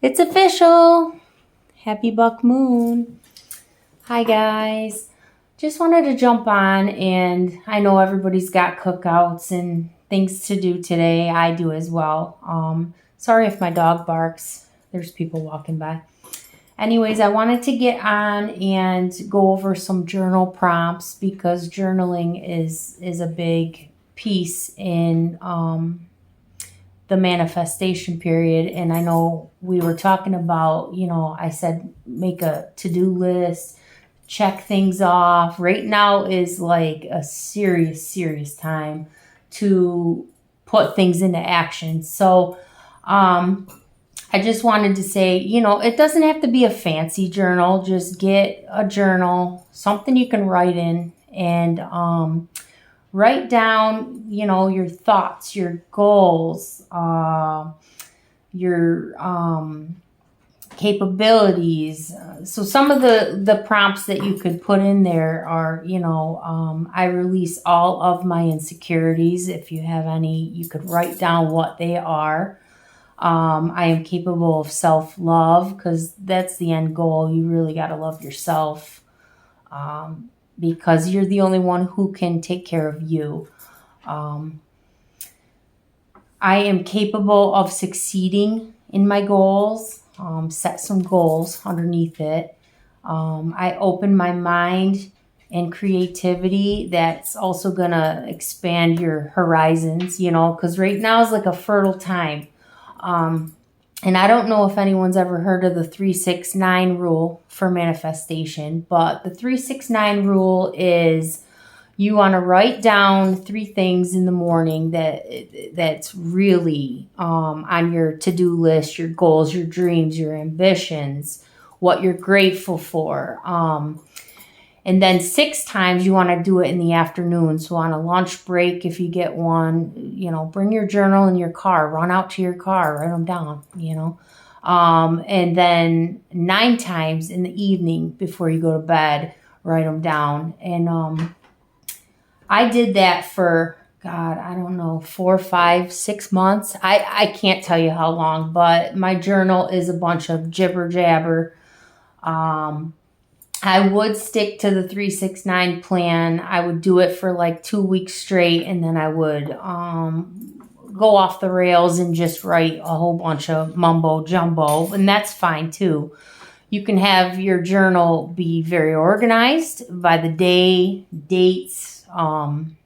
It's official. Happy Buck Moon. Hi, guys. Just wanted to jump on, and I know everybody's got cookouts and things to do today. I do as well. Sorry if my dog barks. There's people walking by. Anyways, I wanted to get on and go over some journal prompts because journaling is a big piece in the manifestation period. And I know we were talking about, I said make a to-do list, check things off. Right now is like a serious time to put things into action. So I just wanted to say, it doesn't have to be a fancy journal. Just get a journal, something you can write in, and write down, your thoughts, your goals, your capabilities. So some of the prompts that you could put in there are, I release all of my insecurities. If you have any, you could write down what they are. I am capable of self-love, because that's the end goal. You really got to love yourself. Because you're the only one who can take care of you. I am capable of succeeding in my goals. Set some goals underneath it. I open my mind and creativity. That's also going to expand your horizons, because right now is like a fertile time. And I don't know if anyone's ever heard of the 3-6-9 rule for manifestation, but the 3-6-9 rule is you want to write down 3 things in the morning that's really on your to-do list, your goals, your dreams, your ambitions, what you're grateful for. And then 6 times you want to do it in the afternoon. So on a lunch break, if you get one, bring your journal in your car, run out to your car, write them down, and then 9 times in the evening before you go to bed, write them down. And I did that for, God, I don't know, 4, 5, 6 months. I can't tell you how long, but my journal is a bunch of jibber jabber. I would stick to the 3-6-9 plan. I would do it for like 2 weeks straight, and then I would go off the rails and just write a whole bunch of mumbo jumbo, and that's fine too. You can have your journal be very organized by the day, dates, time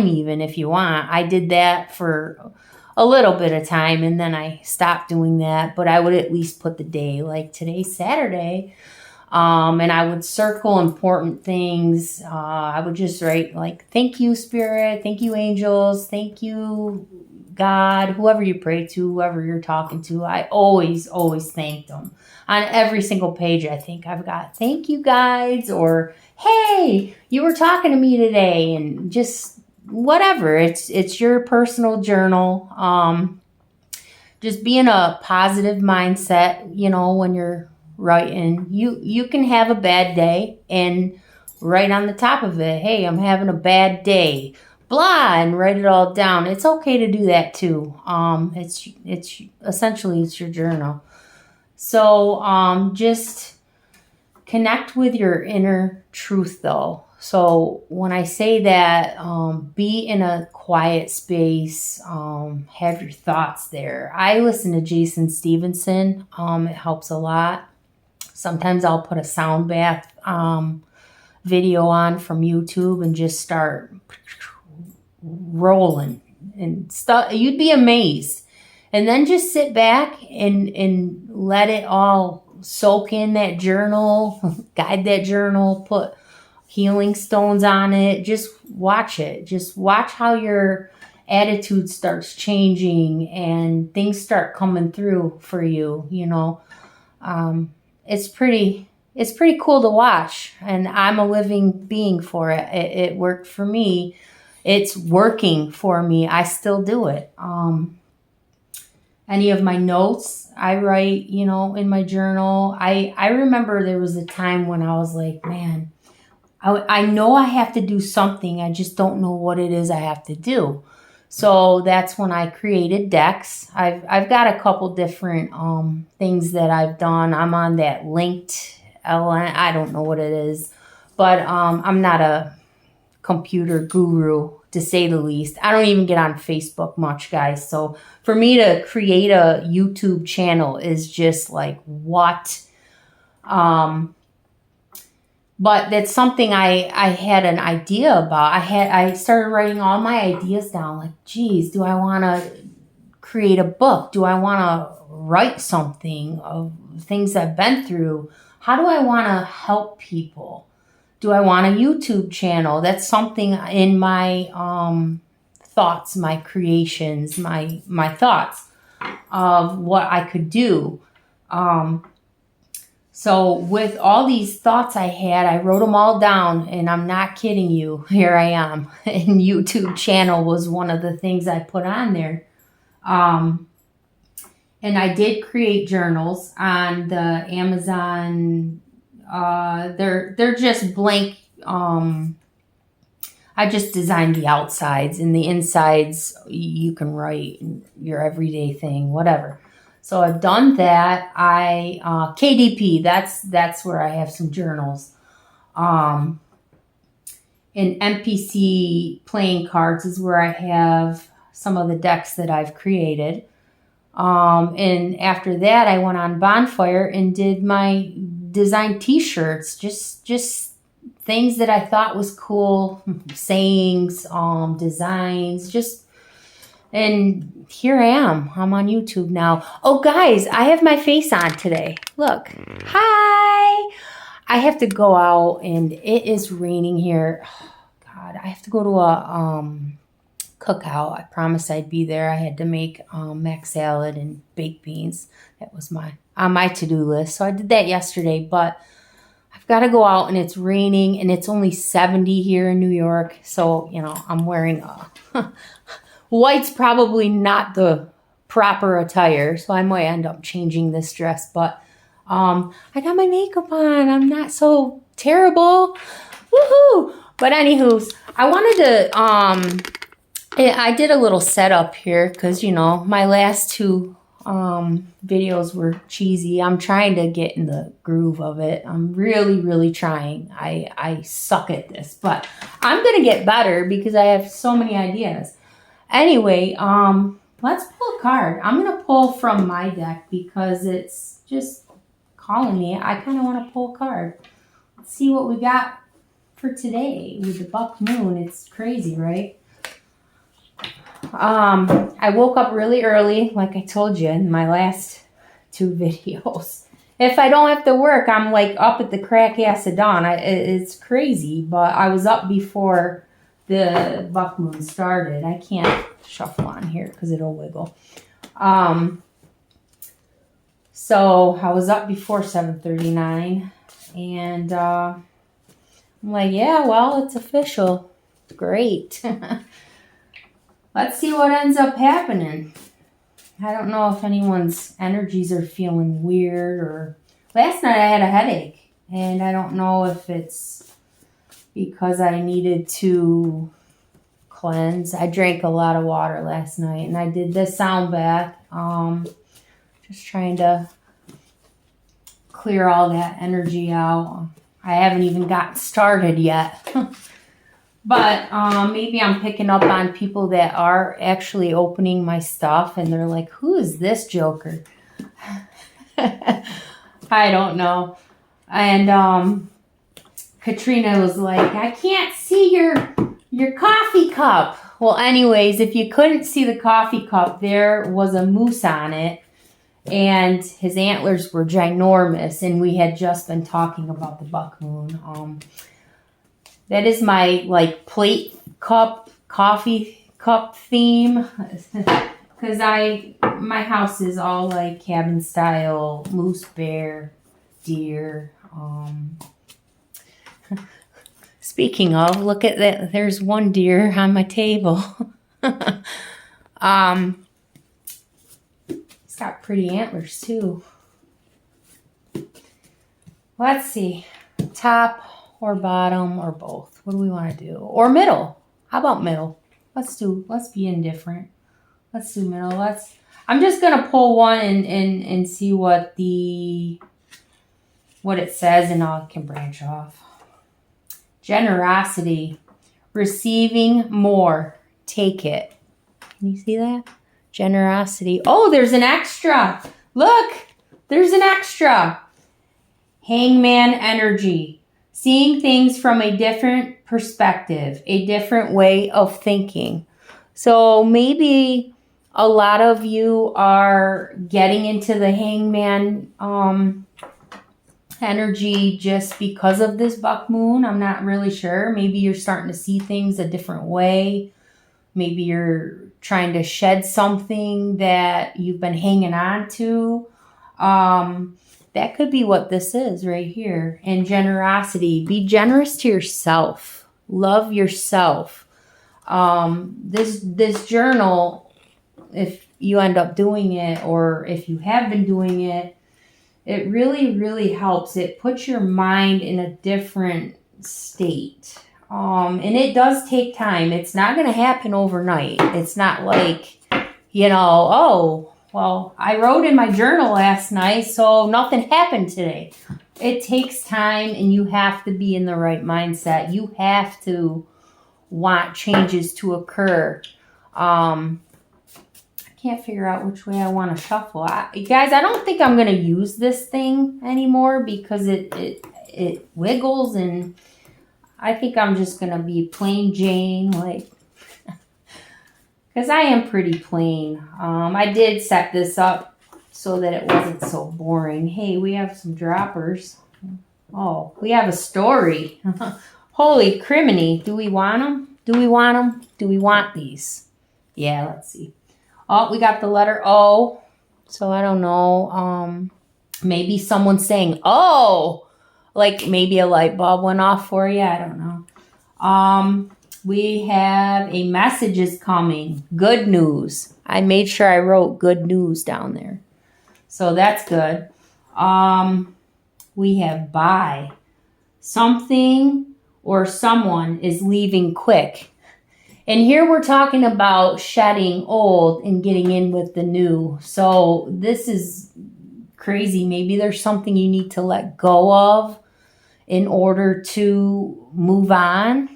even if you want. I did that for a little bit of time, and then I stopped doing that, but I would at least put the day, like today's Saturday. And I would circle important things. I would just write like, thank you, Spirit. Thank you, angels. Thank you, God, whoever you pray to, whoever you're talking to. I always thank them. On every single page, I think I've got thank you, guides, or hey, you were talking to me today, and just whatever. It's your personal journal. Just be in a positive mindset, when you're writing. You can have a bad day and write on the top of it, hey, I'm having a bad day, blah, and write it all down. It's okay to do that too. It's essentially it's your journal. So just connect with your inner truth though. So when I say that, be in a quiet space, have your thoughts there. I listen to Jason Stevenson. It helps a lot. Sometimes I'll put a sound bath video on from YouTube and just start rolling and stuff. You'd be amazed. And then just sit back and let it all soak in that journal, guide that journal, put healing stones on it. Just watch it. Just watch how your attitude starts changing and things start coming through for you, It's pretty cool to watch, and I'm a living being for it. It worked for me. It's working for me. I still do it. Any of my notes I write, in my journal. I remember there was a time when I was like, man, I know I have to do something. I just don't know what it is I have to do. So that's when I created decks. I've got a couple different things that I've done. I'm on that linked LN. I don't know what it is, but I'm not a computer guru to say the least. I don't even get on Facebook much, guys. So for me to create a YouTube channel is just like what? But that's something I had an idea about. I started writing all my ideas down. Like, geez, do I want to create a book? Do I want to write something of things I've been through? How do I want to help people? Do I want a YouTube channel? That's something in my thoughts, my creations, my thoughts of what I could do. So with all these thoughts I had, I wrote them all down, and I'm not kidding you. Here I am. And YouTube channel was one of the things I put on there. And I did create journals on the Amazon. They're just blank. I just designed the outsides, and the insides you can write your everyday thing, whatever. So I've done that. KDP, that's where I have some journals. And MPC playing cards is where I have some of the decks that I've created. And after that, I went on Bonfire and did my design t-shirts, just things that I thought was cool, sayings, designs, and here I am. I'm on YouTube now. Oh, guys, I have my face on today. Look. Hi. I have to go out, and it is raining here. Oh, God, I have to go to a cookout. I promised I'd be there. I had to make mac salad and baked beans. That was on my to-do list. So I did that yesterday, but I've got to go out, and it's raining, and it's only 70 here in New York. So, I'm wearing white's probably not the proper attire, so I might end up changing this dress. But I got my makeup on. I'm not so terrible. Woohoo! But anywho, I wanted to, I did a little setup here because, my last two videos were cheesy. I'm trying to get in the groove of it. I'm really, really trying. I suck at this, but I'm going to get better because I have so many ideas. Anyway, let's pull a card. I'm going to pull from my deck because it's just calling me. I kind of want to pull a card. Let's see what we got for today with the buck moon. It's crazy, right? I woke up really early, like I told you in my last two videos. If I don't have to work, I'm like up at the crack ass of dawn. It's crazy, but I was up before the buck moon started. I can't shuffle on here because it'll wiggle. So I was up before 7:39, and I'm like, yeah, well, it's official. Great. Let's see what ends up happening. I don't know if anyone's energies are feeling weird, or last night I had a headache, and I don't know if it's because I needed to cleanse. I drank a lot of water last night, and I did the sound bath. Just trying to clear all that energy out. I haven't even gotten started yet. But maybe I'm picking up on people that are actually opening my stuff, and they're like, who is this joker? I don't know. And Katrina was like, I can't see your coffee cup. Well, anyways, if you couldn't see the coffee cup, there was a moose on it, and his antlers were ginormous, and we had just been talking about the buck moon. That is my plate cup, coffee cup theme, because my house is all cabin style, moose, bear, deer. Speaking of, look at that. There's one deer on my table. It's got pretty antlers too. Let's see. Top or bottom or both. What do we want to do? Or middle. How about middle? Let's be indifferent. Let's do middle. I'm just going to pull one and see what it says, and I can branch off. Generosity. Receiving more. Take it. Can you see that? Generosity. Oh, there's an extra. Look, there's an extra. Hangman energy. Seeing things from a different perspective, a different way of thinking. So maybe a lot of you are getting into the hangman energy just because of this buck moon. I'm not really sure. Maybe you're starting to see things a different way. Maybe you're trying to shed something that you've been hanging on to. That could be what this is right here. And generosity. Be generous to yourself. Love yourself. This journal, if you end up doing it, or if you have been doing it, it really, really helps. It puts your mind in a different state. And it does take time. It's not going to happen overnight. It's not like, oh, well, I wrote in my journal last night, so nothing happened today. It takes time, and you have to be in the right mindset. You have to want changes to occur. I can't figure out which way I want to shuffle. Guys, I don't think I'm going to use this thing anymore because it wiggles, and I think I'm just going to be plain Jane, because I am pretty plain. I did set this up so that it wasn't so boring. Hey, we have some droppers. Oh, we have a story. Holy criminy. Do we want them? Do we want them? Do we want these? Yeah, let's see. Oh, we got the letter O. So I don't know. Maybe someone's saying, oh, like maybe a light bulb went off for you. I don't know. We have a message is coming. Good news. I made sure I wrote good news down there. So that's good. We have bye. Something or someone is leaving quick. And here we're talking about shedding old and getting in with the new. So this is crazy. Maybe there's something you need to let go of in order to move on.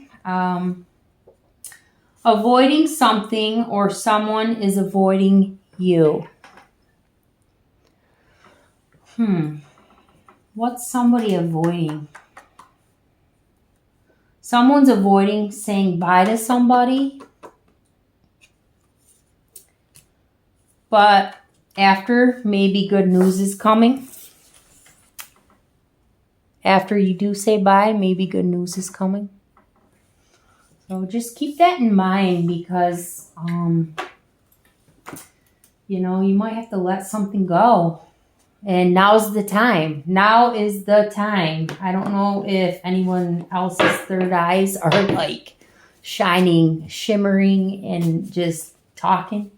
Avoiding something or someone is avoiding you. What's somebody avoiding? Someone's avoiding saying bye to somebody. But after, maybe good news is coming. After you do say bye, maybe good news is coming. So just keep that in mind because, you might have to let something go. And now's the time. Now is the time. I don't know if anyone else's third eyes are shining, shimmering, and just talking.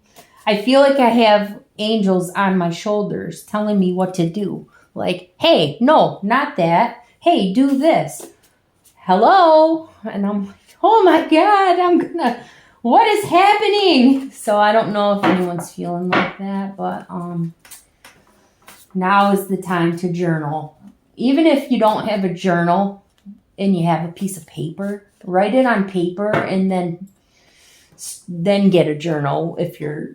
I feel like I have angels on my shoulders telling me what to do. Like, hey, no, not that. Hey, do this. Hello? And I'm like, oh my God, what is happening? So I don't know if anyone's feeling like that, but now is the time to journal. Even if you don't have a journal and you have a piece of paper, write it on paper and then get a journal. If you're,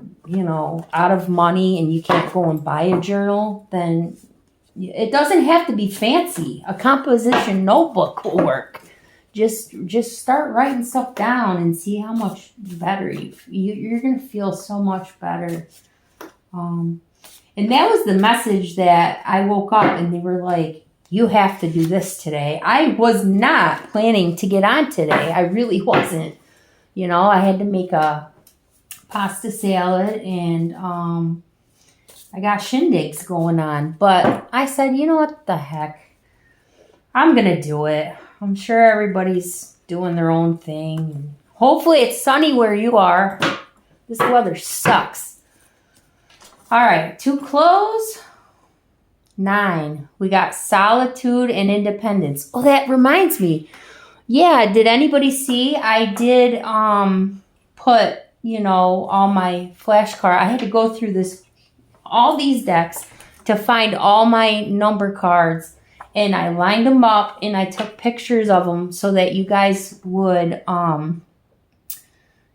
out of money and you can't go and buy a journal, then it doesn't have to be fancy. A composition notebook will work. Just start writing stuff down and see how much better you're going to feel so much better. And that was the message that I woke up and they were like, you have to do this today. I was not planning to get on today. I really wasn't. I had to make a pasta salad and I got shindigs going on. But I said, what the heck? I'm going to do it. I'm sure everybody's doing their own thing. Hopefully it's sunny where you are. This weather sucks. All right, to close, 9. We got solitude and independence. Oh, that reminds me. Yeah, did anybody see? I did put put, all my flashcard. I had to go through all these decks to find all my number cards, and I lined them up and I took pictures of them so that you guys would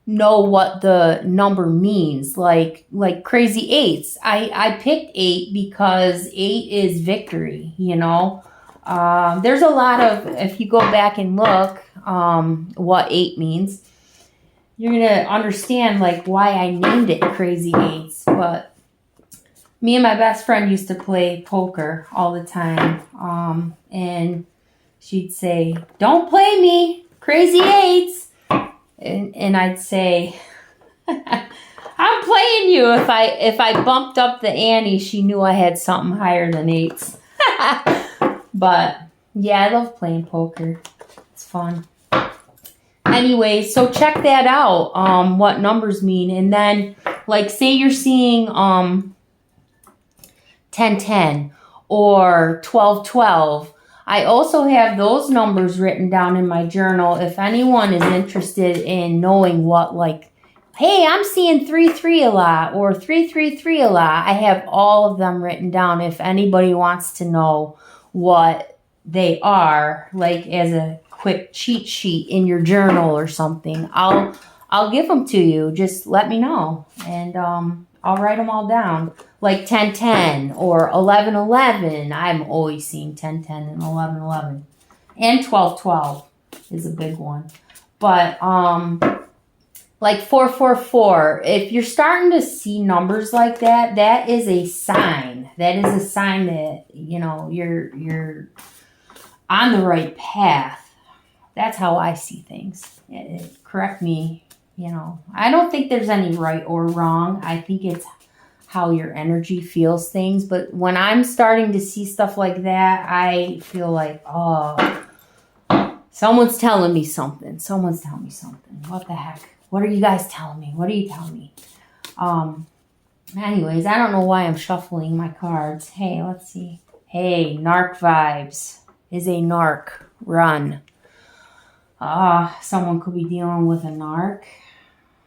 know what the number means, like crazy eights. I picked 8 because 8 is victory. There's a lot of, if you go back and look what 8 means, you're gonna understand like why I named it crazy eights. But me and my best friend used to play poker all the time, and she'd say, "Don't play me, crazy eights." And I'd say, "I'm playing you." If I bumped up the ante, she knew I had something higher than 8s. But yeah, I love playing poker. It's fun. Anyway, so check that out, what numbers mean. And then, like, say you're seeing 1010 or 1212. I also have those numbers written down in my journal. If anyone is interested in knowing what, like, hey, I'm seeing 33 a lot or 333 a lot, I have all of them written down if anybody wants to know what they are, like as a quick cheat sheet in your journal or something. I'll give them to you. Just let me know, and I'll write them all down. Like 1010 or 1111. I'm always seeing 1010 and 1111, and 1212 is a big one. But like 444. If you're starting to see numbers like that, that is a sign. That is a sign that you're on the right path. That's how I see things. Correct me. I don't think there's any right or wrong. I think it's how your energy feels things. But when I'm starting to see stuff like that, I feel like, oh, someone's telling me something. Someone's telling me something. What the heck? What are you guys telling me? What are you telling me? Anyways, I don't know why I'm shuffling my cards. Hey, let's see. Hey, narc vibes. Is a narc. Run. Someone could be dealing with a narc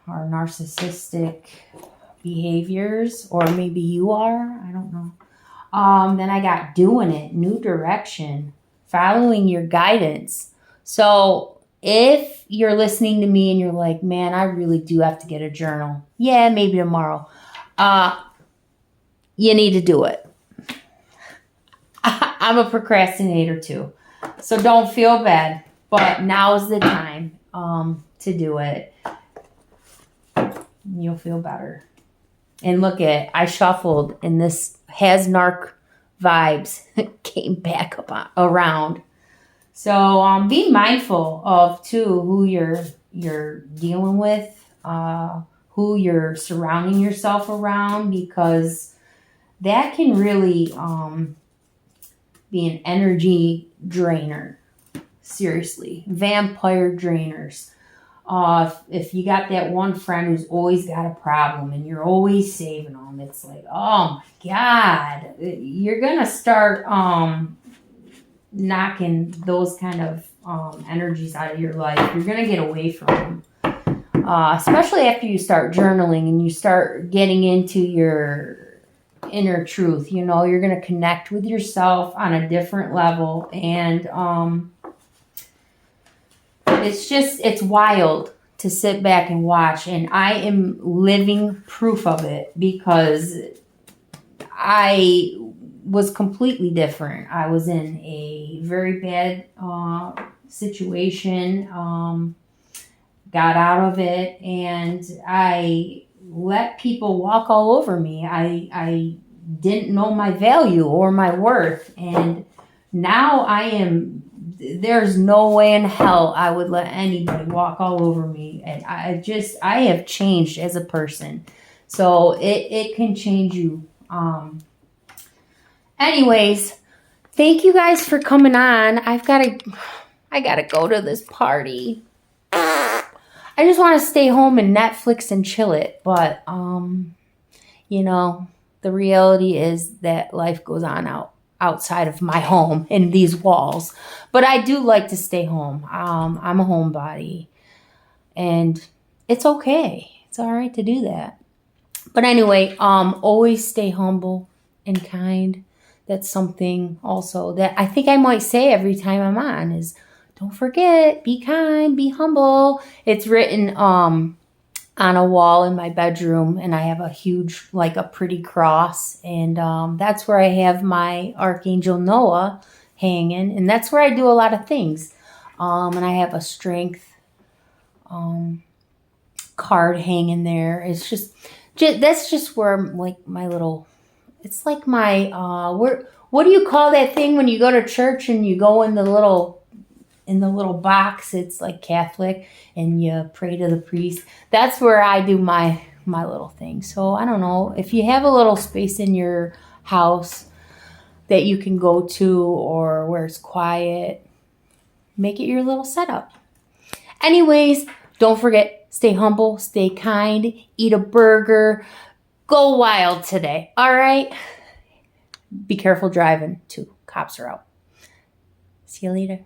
or narcissistic behaviors, or maybe you are. I don't know. Then I got doing it, new direction, following your guidance. So if you're listening to me and you're like, man, I really do have to get a journal. Yeah, maybe tomorrow. You need to do it. I'm a procrastinator too. So don't feel bad. But now's the time to do it. You'll feel better. And look I shuffled, and this has narc vibes came back around. So be mindful of too who you're dealing with, who you're surrounding yourself around, because that can really be an energy drainer. Seriously, vampire drainers. If you got that one friend who's always got a problem and you're always saving them, it's like, oh my God, you're going to start knocking those kind of energies out of your life. You're going to get away from them. Especially after you start journaling and you start getting into your inner truth. You're going to connect with yourself on a different level, and it's wild to sit back and watch. And I am living proof of it, because I was completely different. I was in a very bad situation, got out of it, and I let people walk all over me. I didn't know my value or my worth. And now there's no way in hell I would let anybody walk all over me. And I have changed as a person. So it can change you. Anyways, thank you guys for coming on. I gotta go to this party. I just want to stay home and Netflix and chill it. But, the reality is that life goes on outside of my home in these walls. But I do like to stay home. I'm a homebody. And it's okay. It's all right to do that. But anyway, always stay humble and kind. That's something also that I think I might say every time I'm on is don't forget, be kind, be humble. It's written on a wall in my bedroom, and I have a huge, like a pretty cross, and that's where I have my Archangel Noah hanging, and that's where I do a lot of things. And I have a strength card hanging there. It's just that's just where like my little. It's like my where. What do you call that thing when you go to church and you go in the little box? It's like Catholic, and you pray to the priest. That's where I do my little thing. So I don't know if you have a little space in your house that you can go to or where it's quiet, make it your little setup. Anyways, don't forget, stay humble, stay kind, eat a burger, go wild today. All right. Be careful driving too. Cops are out. See you later.